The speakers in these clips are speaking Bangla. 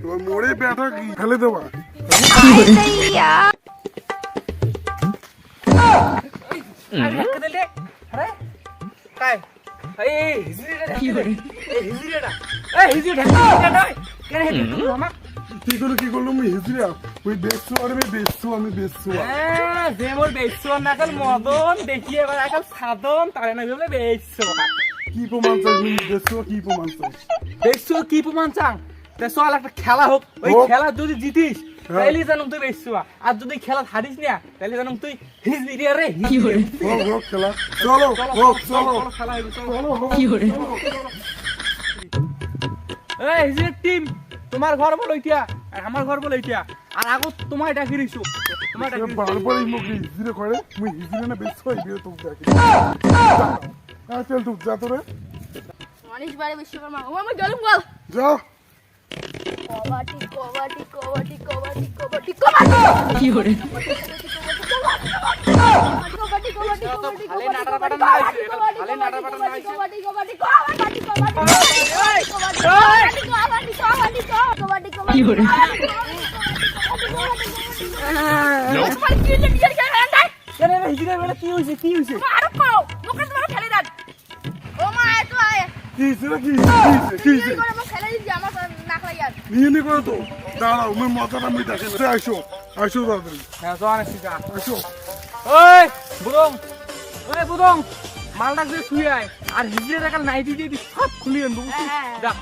তোমার মোড়ে ব্যাটা কি ফেলে দেবা? কি করলো আমি হিজড়া ওই বেচছো আর আমি বেচছো যে মোর বেচছো না কাল মদন দেখি এবার একাল সাধন তারে না বলে বেচছো কি প্রমাণ চাই তুমি বেচছো কি প্রমাণ চাই? বেচছো কি প্রমাণ চাং চল একটা খেলা হোক ওই খেলা যদি জিতিস তাইলে জানো তুই বেচছো আর যদি খেলা হারিস না তাইলে জানো তুই হিজড়ি রে হোক খেলা চলো চলো খেলা চলো এই হিজড়ির টিম তোমার ঘর বলো ইতিয়া আর আমার ঘর বলো ইতিয়া আর আগত তোমায় ডাকি দিছো তোমায় ডাকি বারবারই মুখে হিজড়ে করে মুই হিজড়ে না বেচছো এই বিয়ে তো দেখি চল তুই যা তোরে অনেক বারে বিশ্বকর্মা ও আমি গেলাম গল যাও কবাডি কি করে কি হইছে নিয়ে করে তো দাঁড়াও আমি মাথাটা আমি দেখে আসো তাড়াতাড়ি আসো ওই বুদং মালটা যে শুয়ে আয় আর হিজড়ে দেখাল নাইটি দিয়ে সব খুলি আনবো যা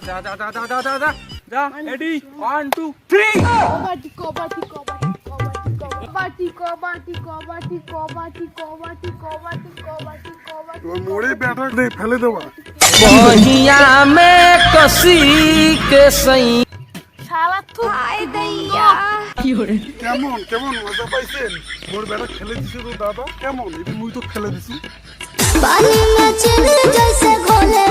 যা যা যা যা যা যা যা রেডি 1 2 3 তোমার মোড়ে ব্যাটা ফেলে দেবা बहिया में कसी के सही কেমন মজা পাইছেন? মোর ব্যাটা খেলে দিছে তো দাদা কেমন এটা মুই তো খেলে দিছি पानी में चिल जैसे घोले